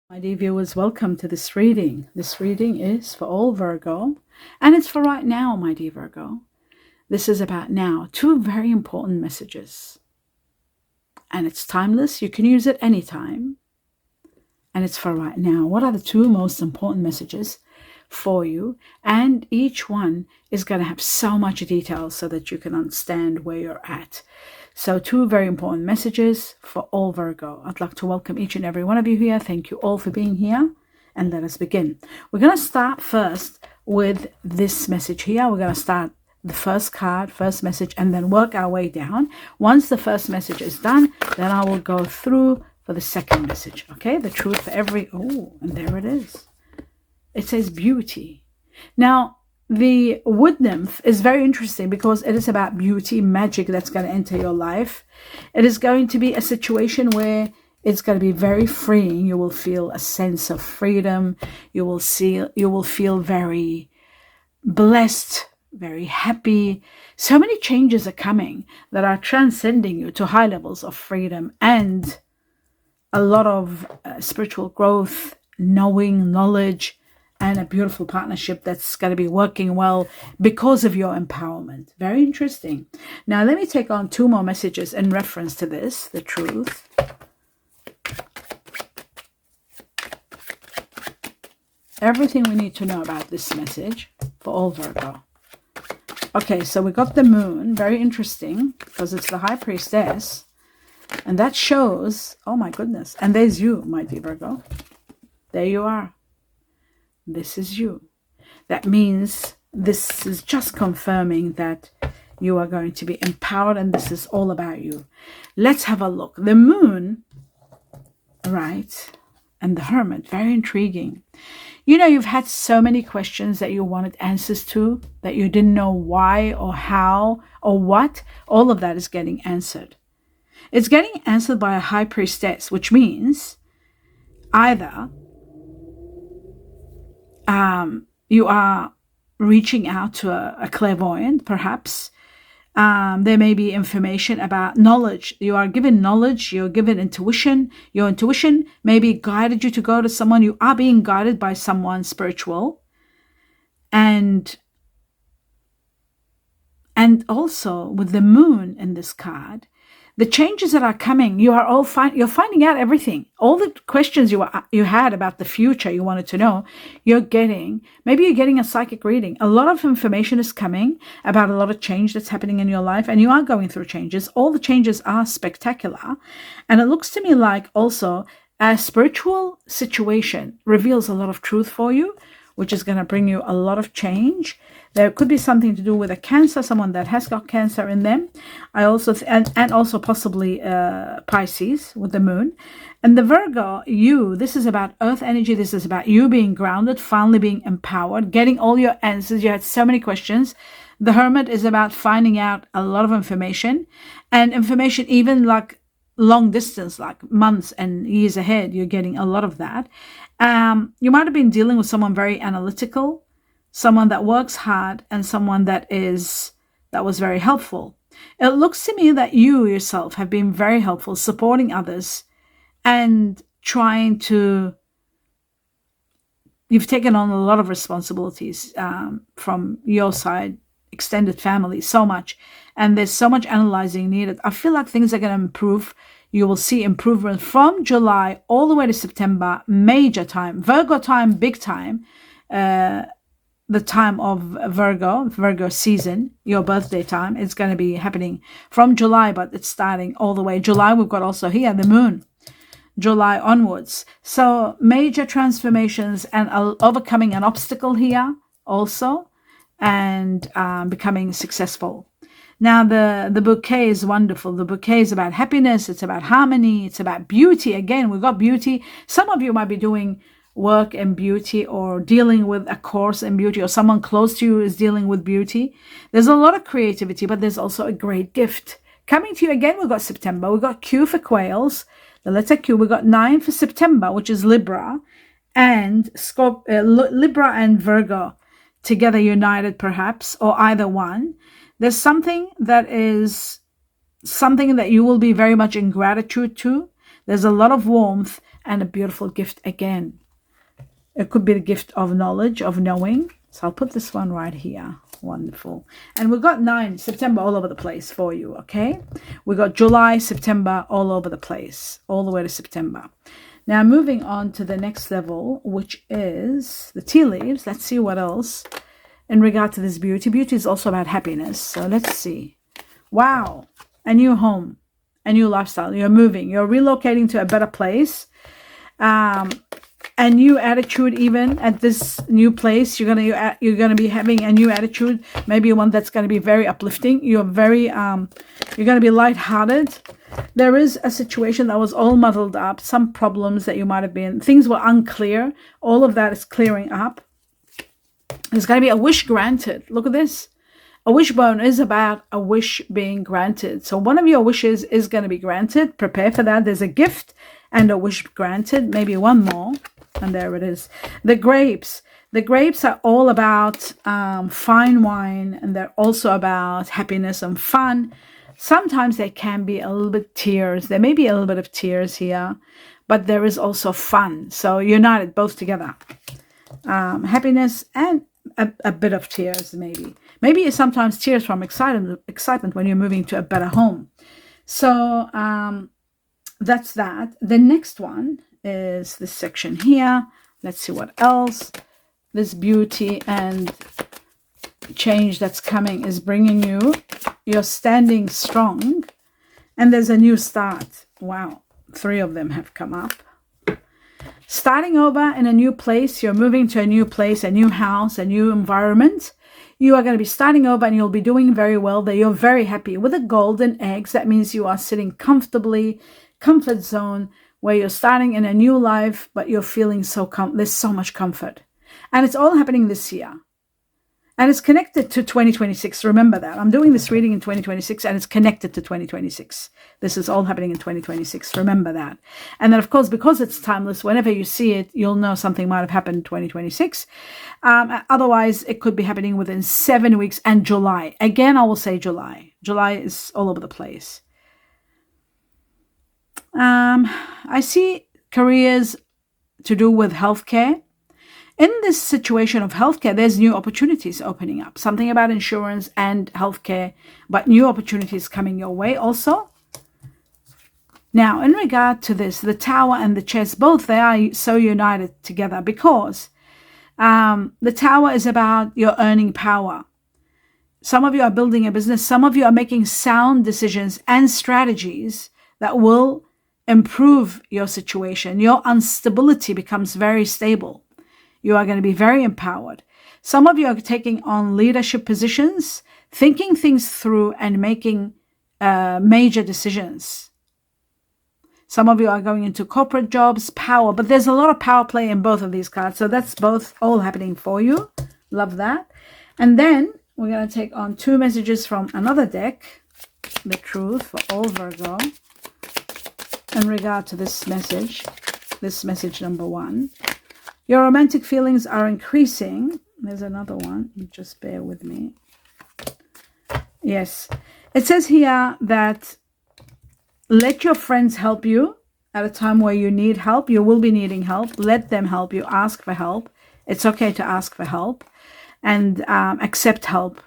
My dear viewers, welcome to this reading. This reading is for all Virgo, and it's for right now, my dear Virgo. This is about now. Two very important messages. And it's timeless. You can use it anytime. And it's for right now. What are the two most important messages for you? And each one is going to have so much detail so that you can understand where you're at. So two very important messages for all Virgo. I'd like to welcome each and every one of you here. Thank you all for being here. And let us begin. We're going to start first with this message here. We're going to start the first card, first message, and then work our way down. Once the first message is done, then I will go through for the second message. Okay, the truth for every... Oh, and there it is. It says beauty. Now, the wood nymph is very interesting because it is about beauty, magic that's going to enter your life. It is going to be a situation where it's going to be very freeing. You will feel a sense of freedom. You will feel very blessed, very happy. So many changes are coming that are transcending you to high levels of freedom and a lot of spiritual growth, knowledge, and a beautiful partnership that's going to be working well because of your empowerment. Very interesting. Now, let me take on two more messages in reference to this, the truth. Everything we need to know about this message for all Virgo. Okay, so we got the moon. Very interesting because it's the high priestess. And that shows, oh my goodness. And there's you, my dear Virgo. There you are. This is you. That means this is just confirming that you are going to be empowered and this is all about you. Let's have a look. The moon, right, and the hermit, very intriguing. You know, you've had so many questions that you wanted answers to, that you didn't know why or how or what. All of that is getting answered. It's getting answered by a high priestess, which means either you are reaching out to a clairvoyant, perhaps. There may be information about knowledge. You are given knowledge. You're given intuition. Your intuition maybe guided you to go to someone. You are being guided by someone spiritual. And also with the moon in this card, the changes that are coming, you're finding out everything. All the questions you had about the future, you wanted to know, maybe you're getting a psychic reading. A lot of information is coming about a lot of change that's happening in your life, and you are going through changes. All the changes are spectacular. And it looks to me like also a spiritual situation reveals a lot of truth for you, which is going to bring you a lot of change. There could be something to do with a cancer, someone that has got cancer in them. I also and also possibly Pisces with the moon. And the Virgo, this is about earth energy. This is about you being grounded, finally being empowered, getting all your answers. You had so many questions. The hermit is about finding out a lot of information, and information even like long distance, like months and years ahead. You're getting a lot of that. You might have been dealing with someone very analytical, someone that works hard, and someone that was very helpful. It looks to me that you yourself have been very helpful, supporting others and you've taken on a lot of responsibilities from your side, extended family, so much. And there's so much analyzing needed. I feel like things are going to improve. You will see improvement from July all the way to September, major time, Virgo time, big time. The time of Virgo season, your birthday time, it's going to be happening from July, but it's starting all the way. July, we've got also here the moon, July onwards. So major transformations and overcoming an obstacle here also, and becoming successful. Now, the bouquet is wonderful. The bouquet is about happiness. It's about harmony. It's about beauty. Again, we've got beauty. Some of you might be doing work in beauty or dealing with a course in beauty, or someone close to you is dealing with beauty. There's a lot of creativity, but there's also a great gift coming to you. Again, we've got September. We've got Q for quails, the letter Q. We've got 9 for September, which is Libra, and Libra and Virgo together united perhaps, or either one. There's something that you will be very much in gratitude to. There's a lot of warmth and a beautiful gift again. It could be the gift of knowledge, of knowing. So I'll put this one right here. Wonderful. And we've got 9 September all over the place for you, okay? We got July, September all over the place, all the way to September. Now moving on to the next level, which is the tea leaves. Let's see what else in regard to this beauty. Beauty is also about happiness. So let's see. Wow. A new home, a new lifestyle. You're moving. You're relocating to a better place. A new attitude even at this new place. You're gonna be having a new attitude, maybe one that's gonna be very uplifting. You're gonna be lighthearted. There is a situation that was all muddled up, some problems that you might have been, things were unclear. All of that is clearing up. There's gonna be a wish granted. Look at this. A wishbone is about a wish being granted. So one of your wishes is going to be granted. Prepare for that. There's a gift and a wish granted. Maybe one more. And there it is. The grapes. The grapes are all about fine wine. And they're also about happiness and fun. Sometimes there can be a little bit tears. There may be a little bit of tears here. But there is also fun. So united both together. Happiness and a bit of tears maybe. Maybe sometimes tears from excitement when you're moving to a better home. So that's that. The next one is this section here. Let's see what else. This beauty and change that's coming is bringing you. You're standing strong. And there's a new start. Wow. 3 of them have come up. Starting over in a new place. You're moving to a new place, a new house, a new environment. You are going to be starting over and you'll be doing very well there. You're very happy. With the golden eggs, that means you are sitting comfortably, comfort zone, where you're starting in a new life, but you're feeling there's so much comfort. And it's all happening this year. And it's connected to 2026. Remember that. I'm doing this reading in 2026 and it's connected to 2026. This is all happening in 2026. Remember that. And then, of course, because it's timeless, whenever you see it, you'll know something might have happened in 2026. Otherwise, it could be happening within 7 weeks and July. Again, I will say July. July is all over the place. I see careers to do with healthcare. In this situation of healthcare, there's new opportunities opening up. Something about insurance and healthcare, but new opportunities coming your way also. Now, in regard to this, the Tower and the Chest, both they are so united together because the Tower is about your earning power. Some of you are building a business. Some of you are making sound decisions and strategies that will improve your situation. Your instability becomes very stable. You are going to be very empowered. Some of you are taking on leadership positions, thinking things through and making major decisions. Some of you are going into corporate jobs, power, but there's a lot of power play in both of these cards. So that's both all happening for you. Love that. And then we're going to take on 2 messages from another deck, the Truth for all Virgo, in regard to this message number 1. Your romantic feelings are increasing. There's another one. Just bear with me. Yes. It says here that let your friends help you at a time where you need help. You will be needing help. Let them help you. Ask for help. It's okay to ask for help and accept help.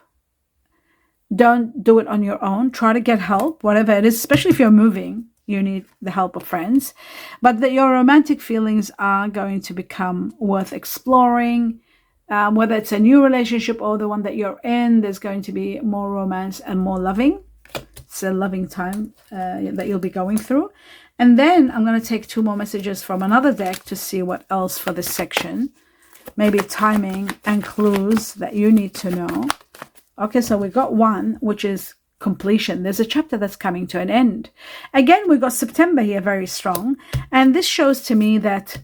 Don't do it on your own. Try to get help, whatever it is, especially if you're moving. You need the help of friends, but that your romantic feelings are going to become worth exploring, whether it's a new relationship or the one that you're in. There's going to be more romance and more loving. It's a loving time that you'll be going through. And then I'm going to take 2 more messages from another deck to see what else for this section. Maybe timing and clues that you need to know. Okay, so we got 1, which is completion. There's a chapter that's coming to an end. Again, we've got September here very strong. And this shows to me that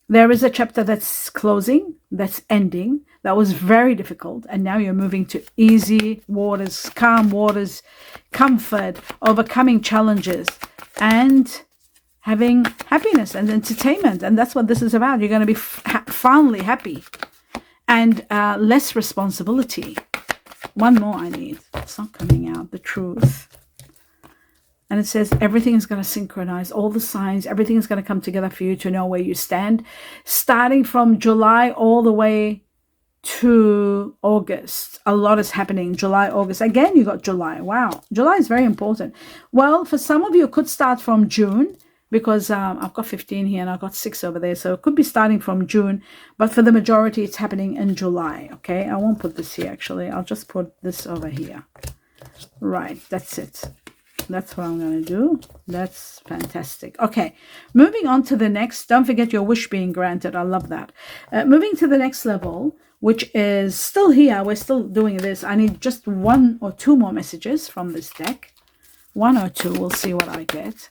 there is a chapter that's closing, that's ending, that was very difficult. And now you're moving to easy waters, calm waters, comfort, overcoming challenges, and having happiness and entertainment. And that's what this is about. You're going to be finally happy and less responsibility. 1 more I need. It's not coming out. The Truth. And it says everything is going to synchronize, all the signs, everything is going to come together for you to know where you stand, starting from July all the way to August. A lot is happening. July, August. Again, you got July. Wow. July is very important. Well, for some of you, it could start from June, because I've got 15 here and I've got 6 over there. So it could be starting from June. But for the majority, it's happening in July. Okay. I won't put this here, actually. I'll just put this over here. Right. That's it. That's what I'm going to do. That's fantastic. Okay, moving on to the next. Don't forget your wish being granted. I love that. Moving to the next level, which is still here. We're still doing this. I need just 1 or 2 more messages from this deck. 1 or 2. We'll see what I get.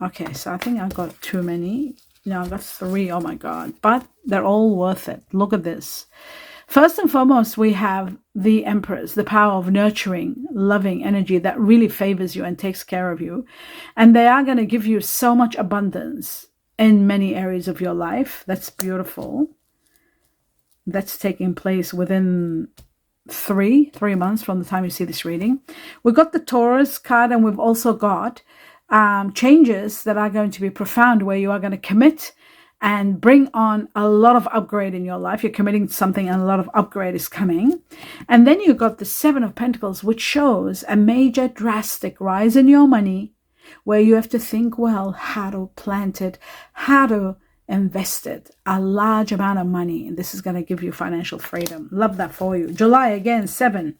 Okay, so I think I got too many. No, I got 3. Oh, my God. But they're all worth it. Look at this. First and foremost, we have the Empress, the power of nurturing, loving energy that really favors you and takes care of you. And they are going to give you so much abundance in many areas of your life. That's beautiful. That's taking place within 3 months from the time you see this reading. We've got the Taurus card, and we've also got changes that are going to be profound, where you are going to commit and bring on a lot of upgrade in your life. You're committing to something and a lot of upgrade is coming. And then you've got the 7 of Pentacles, which shows a major drastic rise in your money, where you have to think, well, how to plant it, how to invest it, a large amount of money. And this is going to give you financial freedom. Love that for you. July again, 7.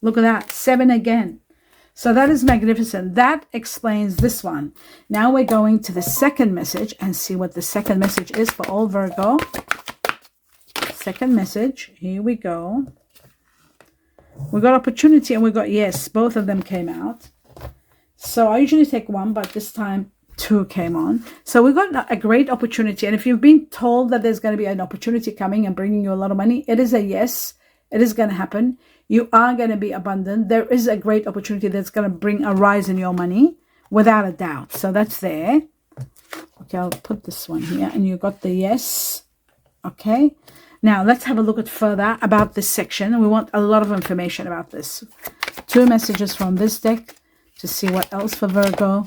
Look at that, 7 again. So that is magnificent. That explains this one. Now we're going to the second message and see what the second message is for all Virgo. Second message. Here we go. We got opportunity and we got yes. Both of them came out. So I usually take 1, but this time 2 came on. So we got a great opportunity. And if you've been told that there's going to be an opportunity coming and bringing you a lot of money, it is a yes. It is going to happen. You are going to be abundant. There is a great opportunity that's going to bring a rise in your money, without a doubt. So that's there. Okay, I'll put this one here. And you got the yes. Okay. Now, let's have a look at further about this section. We want a lot of information about this. 2 messages from this deck to see what else for Virgo.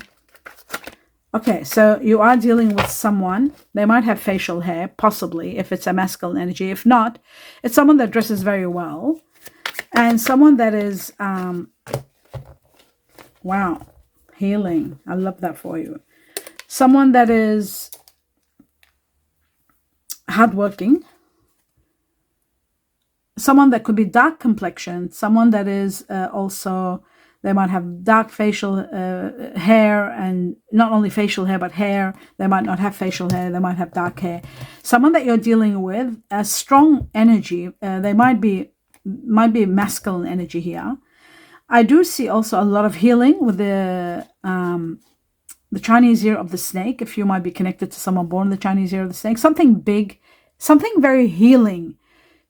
Okay, so you are dealing with someone. They might have facial hair, possibly, if it's a masculine energy. If not, it's someone that dresses very well. And someone that is, wow, healing. I love that for you. Someone that is hardworking. Someone that could be dark complexion. Someone that is also, they might have dark facial hair, and not only facial hair, but hair. They might not have facial hair. They might have dark hair. Someone that you're dealing with, a strong energy. They might be masculine energy here. I do see also a lot of healing with the Chinese year of the snake. If you might be connected to someone born in the Chinese year of the snake, something big, something very healing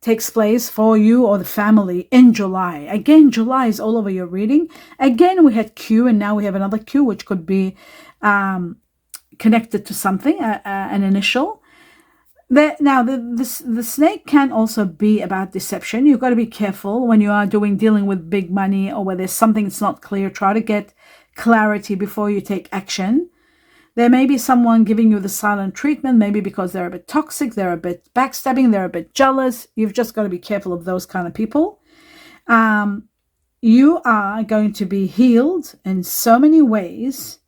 takes place for you or the family in July. Again, July is all over your reading. Again, we had Q, and now we have another Q, which could be connected to something, an initial. The snake can also be about deception. You've got to be careful when you are dealing with big money, or where there's something that's not clear. Try to get clarity before you take action. There may be someone giving you the silent treatment, maybe because they're a bit toxic, they're a bit backstabbing, they're a bit jealous. You've just got to be careful of those kind of people. You are going to be healed in so many ways.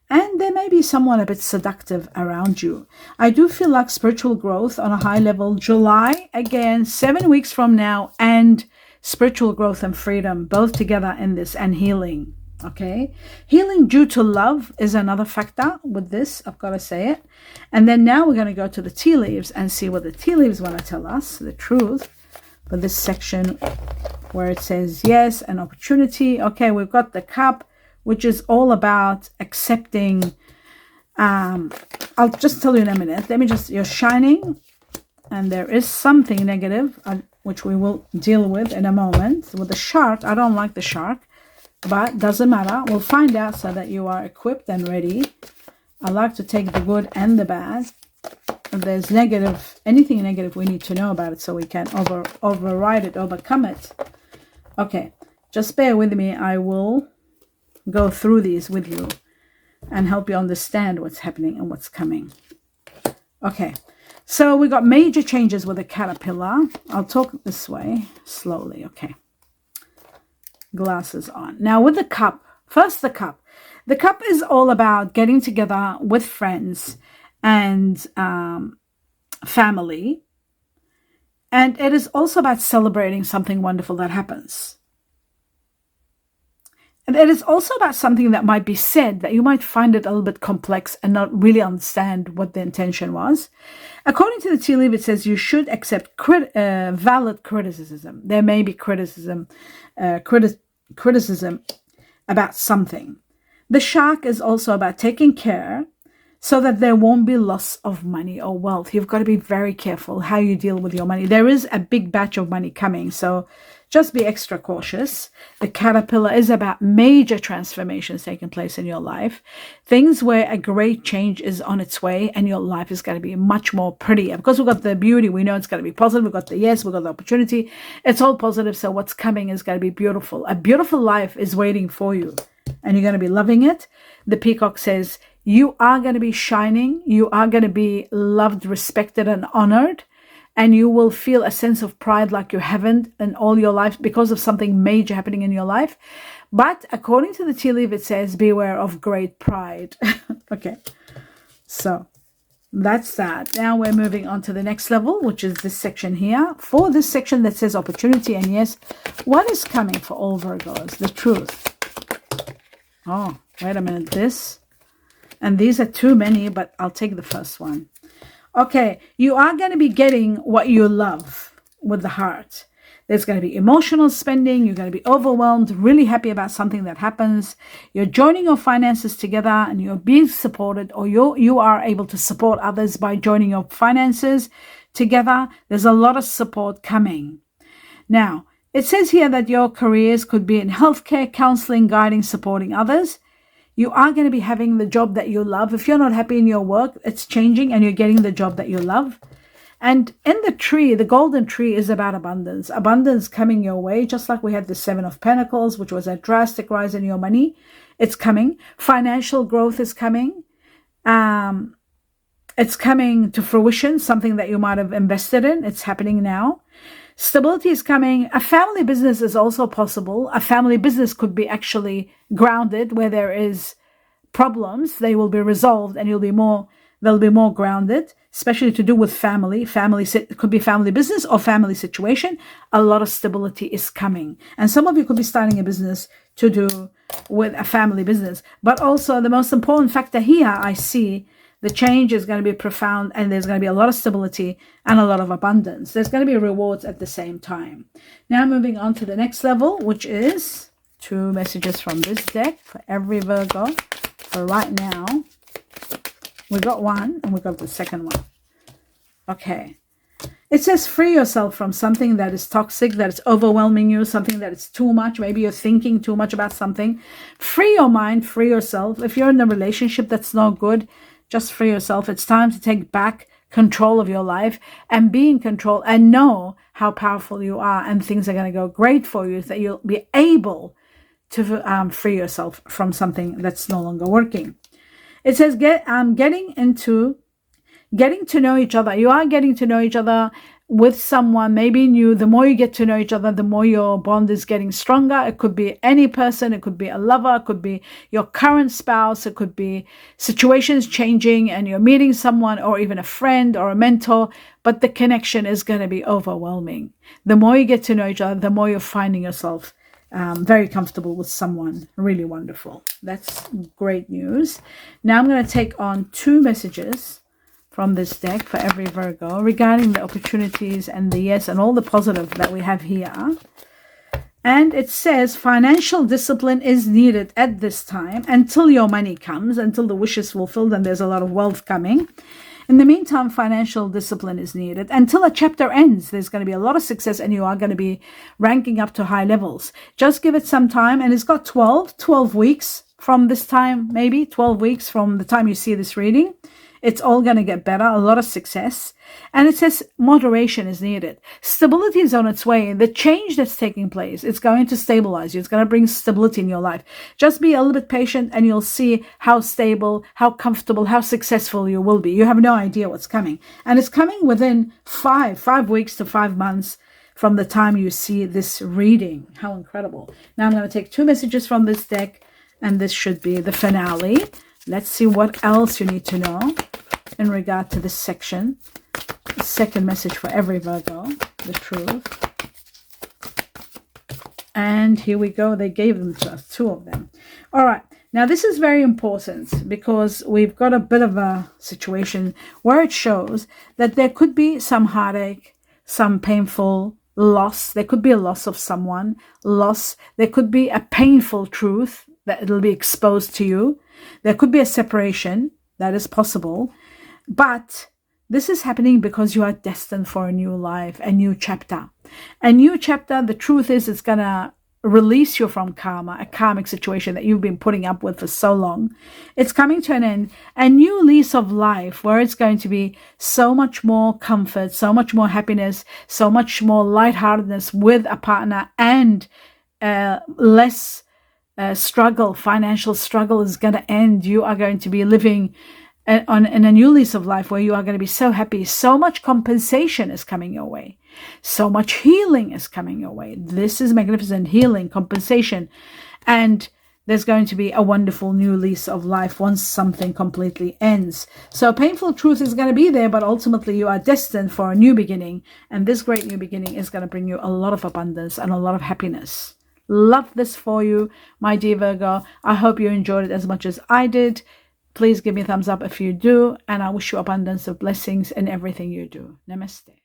And there may be someone a bit seductive around you. I do feel like spiritual growth on a high level. July, again, 7 weeks from now, and spiritual growth and freedom, both together in this, and healing. Okay. Healing due to love is another factor with this. I've got to say it. And then now we're going to go to the tea leaves and see what the tea leaves want to tell us, the truth, for this section where it says yes, an opportunity. Okay. We've got the cup, which is all about accepting. I'll just tell you in a minute. You're shining, and there is something negative, which we will deal with in a moment. With the shark, I don't like the shark, but doesn't matter. We'll find out so that you are equipped and ready. I like to take the good and the bad. If there's anything negative, we need to know about it so we can override it, overcome it. Okay, just bear with me. I will go through these with you and help you understand what's happening and what's coming. Okay, so we got major changes with the caterpillar. I'll talk this way slowly. Okay, glasses on. Now with the cup, first the cup. The cup is all about getting together with friends and family. And it is also about celebrating something wonderful that happens. And it is also about something that might be said that you might find it a little bit complex and not really understand what the intention was. According to the tea leaf, it says you should accept valid criticism. There may be criticism about something. The shark is also about taking care so that there won't be loss of money or wealth. You've got to be very careful how you deal with your money. There is a big batch of money coming, so just be extra cautious. The caterpillar is about major transformations taking place in your life. Things where a great change is on its way and your life is going to be much more prettier. Because we've got the beauty, we know it's going to be positive. We've got the yes, we've got the opportunity. It's all positive, so what's coming is going to be beautiful. A beautiful life is waiting for you, and you're going to be loving it. The peacock says, you are going to be shining. You are going to be loved, respected, and honored. And you will feel a sense of pride like you haven't in all your life because of something major happening in your life. But according to the tea leaf, it says, beware of great pride. Okay, so that's that. Now we're moving on to the next level, which is this section here. For this section that says opportunity and yes, what is coming for all Virgos? The truth. Oh, wait a minute. This. And these are too many, but I'll take the first one. Okay, you are going to be getting what you love with the heart. There's going to be emotional spending. You're going to be overwhelmed, really happy about something that happens. You're joining your finances together and you're being supported, or you are able to support others by joining your finances together. There's a lot of support coming. Now, it says here that your careers could be in healthcare, counseling, guiding, supporting others. You are going to be having the job that you love. If you're not happy in your work, it's changing and you're getting the job that you love. And in the tree, the golden tree is about abundance. Abundance coming your way, just like we had the 7 of Pentacles, which was a drastic rise in your money. It's coming. Financial growth is coming. It's coming to fruition, something that you might have invested in. It's happening now. Stability is coming. A family business is also possible. A family business could be actually grounded where there is problems. They will be resolved and they'll be more grounded, especially to do with family. It could be family business or family situation. A lot of stability is coming. And some of you could be starting a business to do with a family business. But also the most important factor here, I see, the change is going to be profound and there's going to be a lot of stability and a lot of abundance. There's going to be rewards at the same time. Now moving on to the next level, which is 2 messages from this deck for every Virgo. For right now, we got one and we got the second one. Okay. It says free yourself from something that is toxic, that is overwhelming you, something that is too much. Maybe you're thinking too much about something. Free your mind, free yourself. If you're in a relationship that's not good, just free yourself. It's time to take back control of your life and be in control and know how powerful you are, and things are going to go great for you, that you'll be able to free yourself from something that's no longer working. It says getting to know each other. You are getting to know each other with someone, maybe new. The more you get to know each other, the more your bond is getting stronger. It could be any person. It could be a lover. It could be your current spouse. It could be situations changing and you're meeting someone, or even a friend or a mentor. But the connection is going to be overwhelming. The more you get to know each other, the more you're finding yourself very comfortable with someone. Really wonderful. That's great news. Now I'm going to take on 2 messages from this deck for every Virgo regarding the opportunities and the yes and all the positive that we have here. And it says financial discipline is needed at this time until your money comes, until the wish is fulfilled and there's a lot of wealth coming. In the meantime, financial discipline is needed until a chapter ends. There's going to be a lot of success and you are going to be ranking up to high levels. Just give it some time. And it's got 12 weeks from this time, maybe 12 weeks from the time you see this reading. It's all going to get better, a lot of success. And it says moderation is needed. Stability is on its way. The change that's taking place, it's going to stabilize you. It's going to bring stability in your life. Just be a little bit patient and you'll see how stable, how comfortable, how successful you will be. You have no idea what's coming. And it's coming within 5 weeks to 5 months from the time you see this reading. How incredible. Now I'm going to take 2 messages from this deck, and this should be the finale. Let's see what else you need to know in regard to this section. The second message for every Virgo, the truth. And here we go. They gave them to us, 2 of them. All right. Now, this is very important because we've got a bit of a situation where it shows that there could be some heartache, some painful loss. There could be a loss of someone, loss. There could be a painful truth that it'll be exposed to you. There could be a separation. That is possible. But this is happening because you are destined for a new life, a new chapter. A new chapter, the truth is, it's going to release you from karma, a karmic situation that you've been putting up with for so long. It's coming to an end. A new lease of life where it's going to be so much more comfort, so much more happiness, so much more lightheartedness with a partner, and less struggle. Financial struggle is going to end. You are going to be living in a new lease of life where you are going to be so happy. So much compensation is coming your way. So much healing is coming your way. This is magnificent healing, compensation. And there's going to be a wonderful new lease of life once something completely ends. So painful truth is going to be there, but ultimately you are destined for a new beginning. And this great new beginning is going to bring you a lot of abundance and a lot of happiness. Love this for you, my dear Virgo. I hope you enjoyed it as much as I did. Please give me a thumbs up if you do. And I wish you abundance of blessings in everything you do. Namaste.